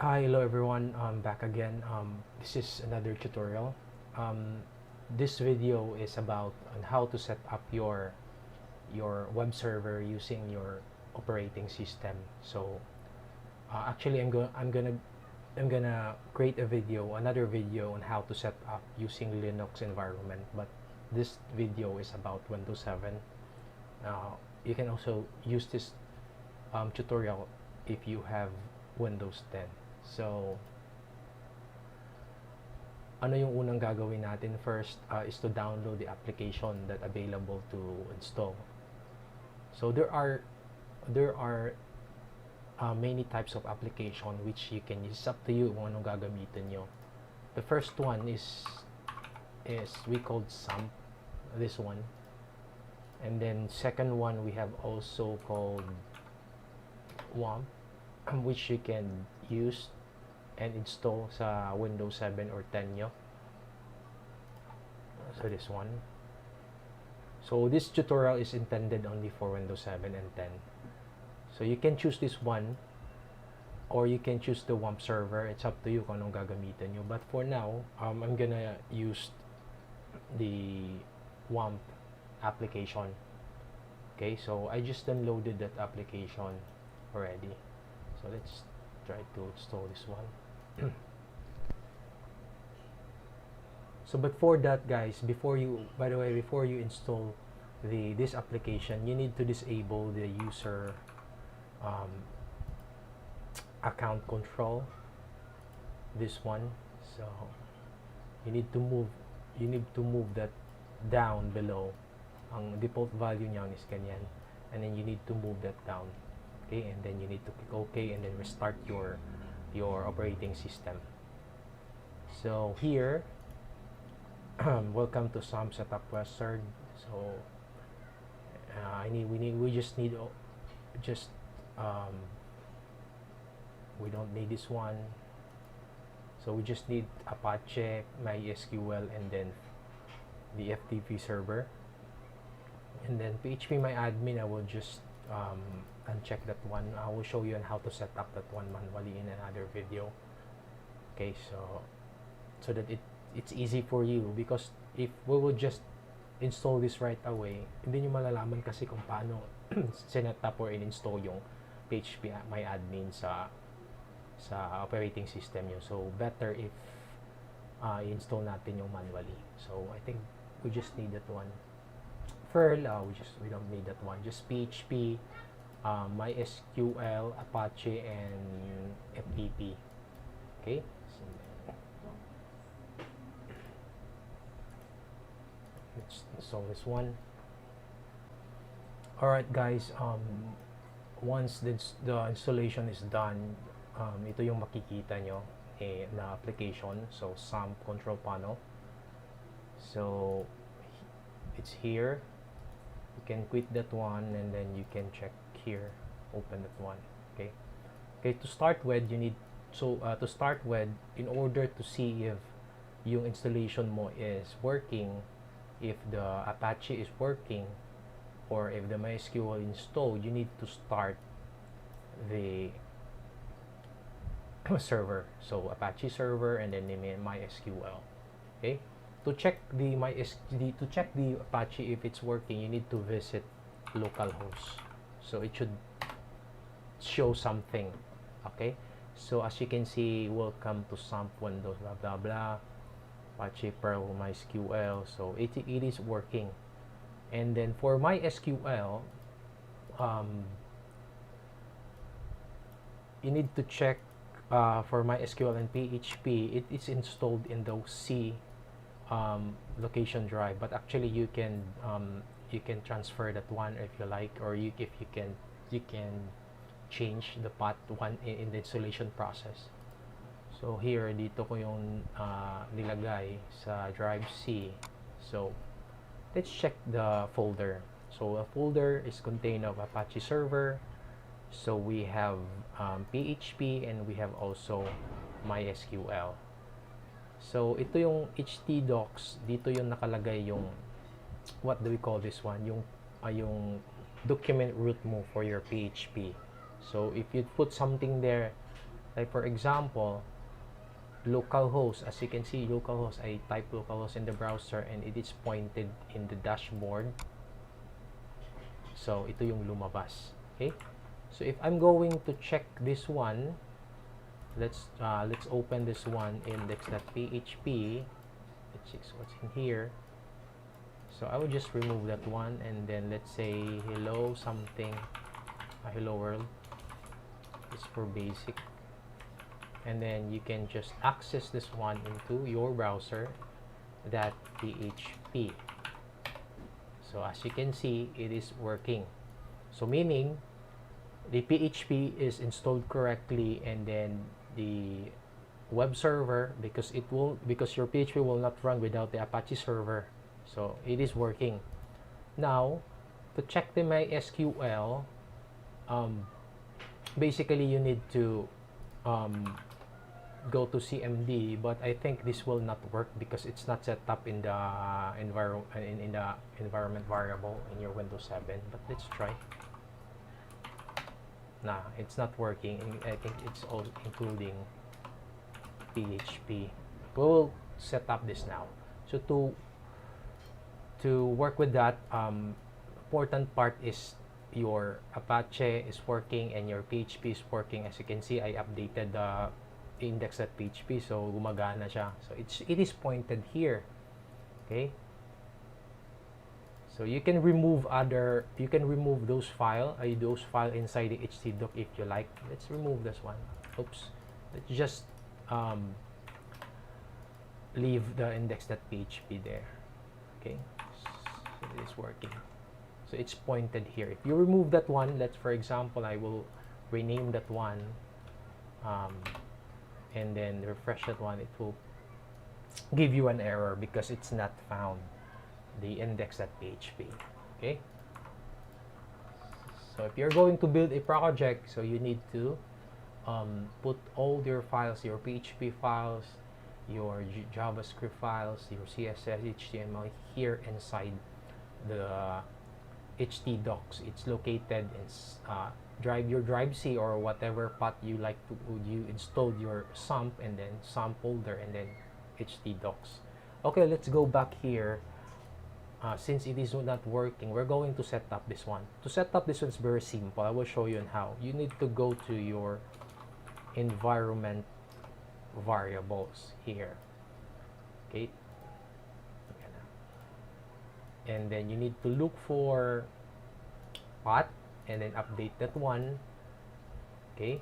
Hi, hello everyone. Back again. This is another tutorial. This video is about on how to set up your web server using your operating system. So actually, I'm gonna create another video on how to set up using Linux environment. But this video is about Windows 7. You can also use this tutorial if you have Windows 10. So, ano yung unang gagawin natin first is to download the application that available to install. So there are many types of application which you can use. It's up to you kung anong gagamitin nyo. The first one is we called Xampp, this one. And then second one we have also called Xampp, which you can use and install sa Windows 7 or 10 nyo. So this one. So this tutorial is intended only for Windows 7 and 10. So you can choose this one or you can choose the Xampp server. It's up to you kung anong gagamitin nyo. But for now, I'm gonna use the Xampp application. Okay, so I just downloaded that application already. So let's try to install this one. So before that, guys, before you install this application, you need to disable the user account control, this one. So you need to move that down below. Ang default value niyan is ganyan, and then you need to move that down. Okay, and then you need to click OK and then restart your operating system. So here, welcome to Xampp setup wizard. So we don't need this one. So we just need Apache, Mysql, and then the FTP server, and then PHP my admin. I will just uncheck that one. I will show you on how to set up that one manually in another video. Okay, so that it's easy for you, because if we will just install this right away, hindi nyo malalaman kasi kung paano sinet up or in-install yung PHP my admin sa operating system nyo. So better if i-install natin yung manually. So I think we just need that one. Perl, we don't need that one. Just PHP, MySQL, Apache, and FTP. Okay. So let's install this one. Alright, guys. Once the installation is done, ito yung makikita nyo na application. So Xampp control panel. So it's here. You can quit that one and then you can check here, open that one. Okay, to start with, you need in order to see if yung installation mo is working, if the Apache is working, or if the MySQL installed, you need to start the server. So Apache server and then MySQL. Okay, to check the Apache if it's working, you need to visit localhost. So it should show something. Okay, so as you can see, welcome to Xampp Windows blah blah blah, Apache Perl MySQL. So it is working. And then for MySQL, you need to check for MySQL and PHP. It is installed in the C location drive, but actually you can transfer that one if you like, or you can change the path one in the installation process. So here, dito ko yung nilagay sa drive C. So let's check the folder. So a folder is contained of Apache server. So we have PHP and we have also MySQL. So ito yung htdocs, dito yung nakalagay yung, what do we call this one, yung document root mo for your PHP. So if you put something there Like for example, localhost. As you can see, localhost, I type localhost in the browser and it is pointed in the dashboard. So ito yung lumabas. Okay, so if I'm going to check this one, let's open this one, index.php. Let's see what's in here. So I will just remove that one, and then let's say hello something, hello world. It's for basic, and then you can just access this one into your browser, that PHP. So as you can see, it is working. So meaning the PHP is installed correctly, and then the web server, because your PHP will not run without the Apache server. So it is working. Now to check the MySQL, basically you need to go to CMD, but I think this will not work because it's not set up in the environment variable in your Windows 7. But let's try. Nah, it's not working. I think it's all including PHP. We'll set up this now. So to work with that, important part is your Apache is working and your PHP is working. As you can see, I updated the index.php, so gumagana siya. So it is pointed here. Okay, so you can remove those file inside the htdoc if you like. Let's remove this one. Oops, let's just leave the index.php there. Okay, so it is working. So it's pointed here. If you remove that one, let's, for example, I will rename that one, and then refresh that one, it will give you an error because it's not found the index.php. Okay, so if you're going to build a project, so you need to put all your files, your PHP files, your JavaScript files, your CSS, HTML here inside the htdocs. It's located in your drive C or whatever path you like to. You installed your Xampp, and then Xampp folder, and then htdocs. Okay, let's go back here. Since it is not working, we're going to set up this one. To set up this one is very simple. I will show you on how. You need to go to your environment variables here. Okay, and then you need to look for path and then update that one. Okay,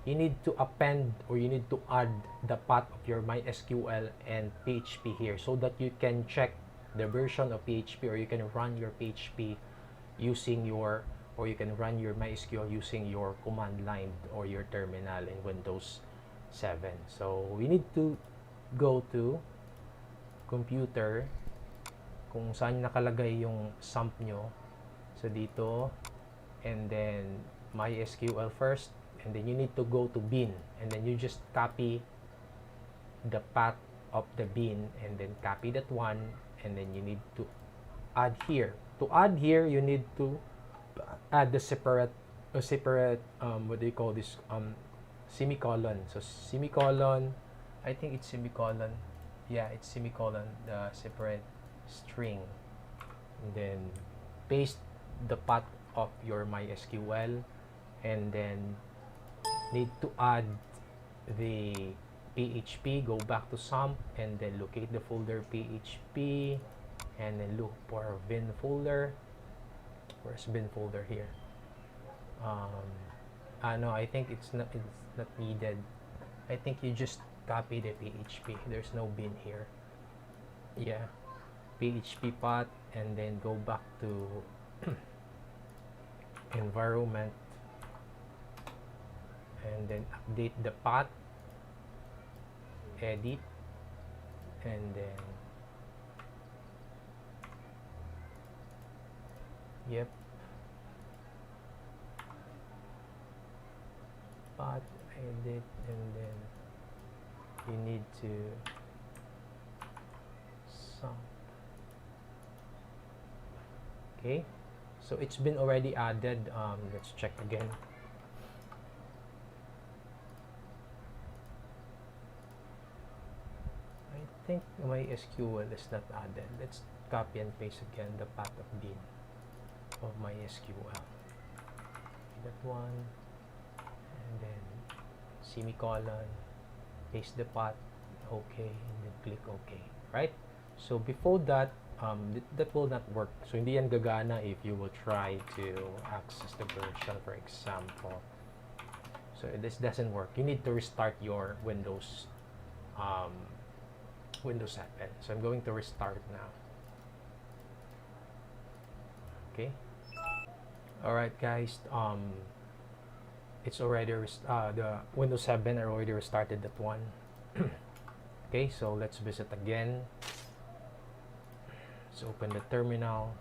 you need to append, or you need to add the path of your MySQL and PHP here, so that you can check the version of PHP, or you can run your PHP using your, or you can run your MySQL using your command line or your terminal in Windows 7. So we need to go to computer, kung saan nakalagay yung Xampp nyo. So dito, and then MySQL first, and then you need to go to bin, and then you just copy the path of the bin, and then copy that one, and then you need to add here. To add here, you need to add the separate what do you call this, semicolon. So semicolon, I think it's semicolon. Yeah, it's semicolon, the separate string, and then paste the path of your MySQL, and then need to add the PHP. Go back to Xampp, and then locate the folder PHP, and then look for bin folder. Where's bin folder here? No, I think it's not needed. I think you just copy the PHP. There's no bin here. Yeah, PHP path, and then go back to environment, and then update the path, edit, and then yep, path, edit, and then you need to Xampp. Okay, so it's been already added. Let's check again. think my SQL is not added. Let's copy and paste again the path of bin of my SQL. That one, and then semicolon, paste the path, okay, and then click OK, right? So before that, that will not work. So hindi yan gagana if you will try to access the version, for example. So this doesn't work. You need to restart your Windows 7. So I'm going to restart now. Okay. All right, guys. It's already the Windows 7 already restarted that one. Okay, so let's visit again. Let's open the terminal.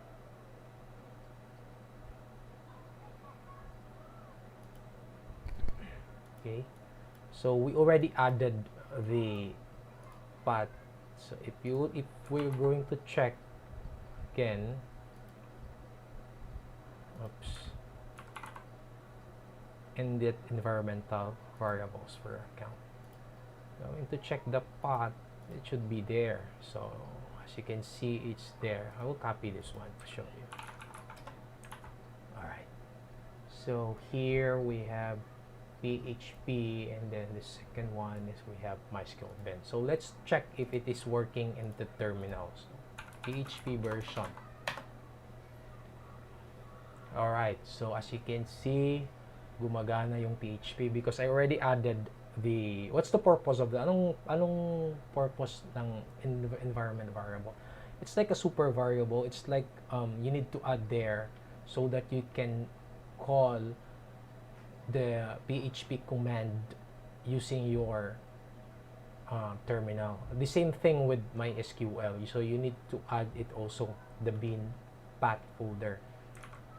Okay, so we already added the path. So if we're going to check again, init environmental variables for account. Going to check the path, it should be there. So as you can see, it's there. I will copy this one to show you. Alright, so here we have PHP, and then the second one is we have Mysql bin. So let's check if it is working in the terminals. PHP version. Alright, so as you can see, gumagana yung PHP because I already added the, what's the purpose of the, anong purpose ng environment variable? It's like a super variable. It's like you need to add there so that you can call the PHP command using your terminal. The same thing with MySQL. So you need to add it also, the bin path folder.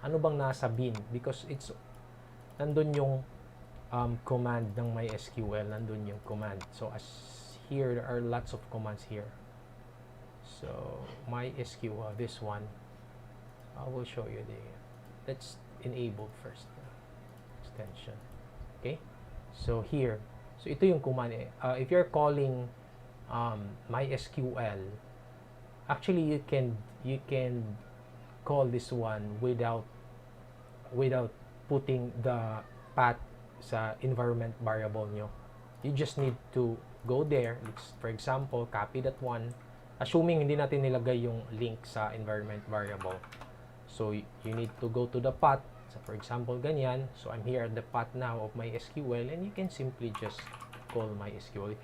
Ano bang nasa bin? Because it's nandun yung command ng MySQL, nandun yung command. So as here, there are lots of commands here. So MySQL, this one, I will show you let's enable first extension. Okay, so here, so ito yung command. If you're calling MySQL, actually you can call this one without putting the path sa environment variable nyo. You just need to go there. For example, copy that one, assuming hindi natin nilagay yung link sa environment variable. So you need to go to the path. So for example, ganyan. So I'm here at the path now of MySQL, and you can simply just call MySQL.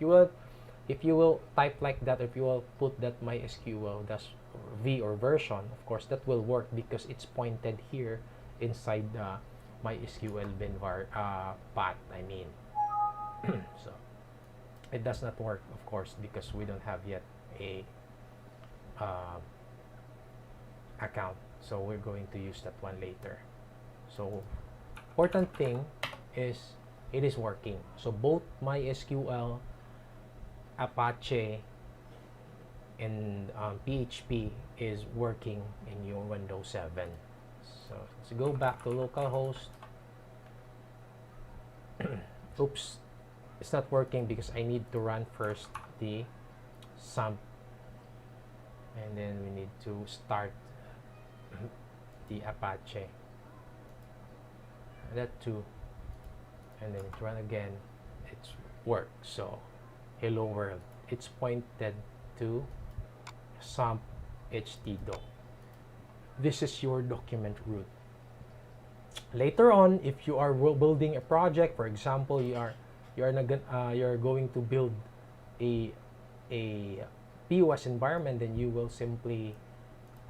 If you will type like that, if you will put that MySQL dash v or version, of course that will work because it's pointed here inside the MySQL bin path, I mean. So it does not work, of course, because we don't have yet a account. So we're going to use that one later. So important thing is it is working. So both MySQL, Apache, and PHP is working in your Windows 7. So let's go back to localhost. Oops, it's not working because I need to run first the Xampp, and then we need to start the Apache. That too, and then run again. It's work. So hello world, it's pointed to Xampp htdoc. This is your document root. Later on, if you are building a project, for example, you're going to build a POS environment, then you will simply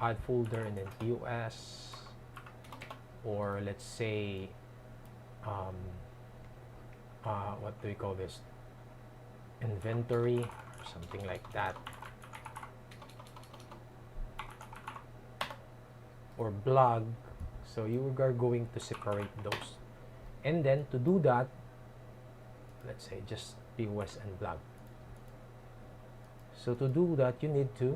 add folder and then POS, or let's say what do we call this, inventory or something like that, or blog. So you are going to separate those, and then to do that, let's say just POS and blog. So to do that, you need to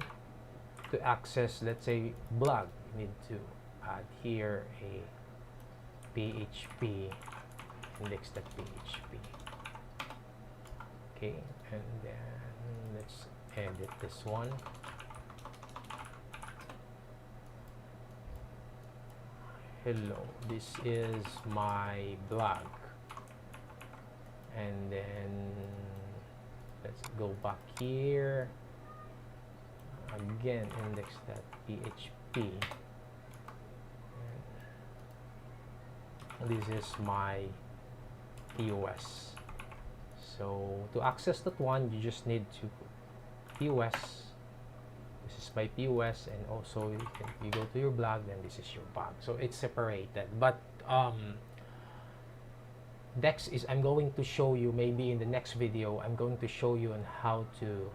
access, let's say, blog. You need to add here a PHP index.php. Okay, and then let's edit this one. Hello, this is my blog, and then let's go back here again, index.php. This is my POS. So to access that one, you just need to POS. This is my POS, and also you go to your blog, then this is your blog. So it's separated. But next is I'm going to show you, maybe in the next video, I'm going to show you on how to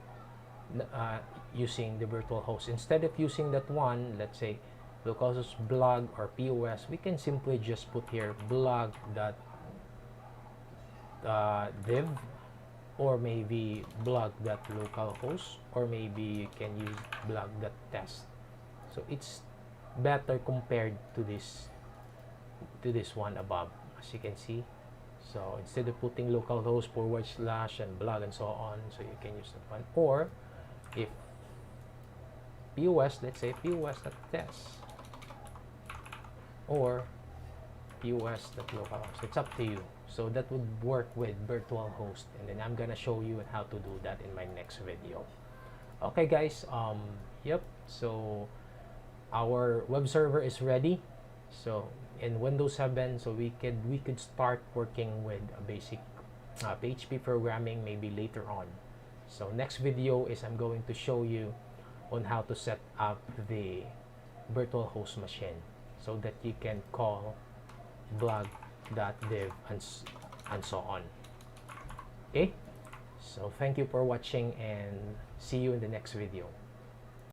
using the virtual host. Instead of using that one, let's say localhost blog or POS, we can simply just put here blog.div, or maybe blog.localhost, or maybe you can use blog.test. So it's better compared to this one above, as you can see. So instead of putting localhost / and blog and so on, so you can use that one. Or if POS, let's say POS.test or POS.localhost, it's up to you. So that would work with virtual host, and then I'm gonna show you how to do that in my next video. Okay guys, yep, so our web server is ready. So in Windows 7, so we could start working with a basic PHP programming maybe later on. So next video is I'm going to show you on how to set up the virtual host machine so that you can call blog.div and so on. Okay, so thank you for watching, and see you in the next video.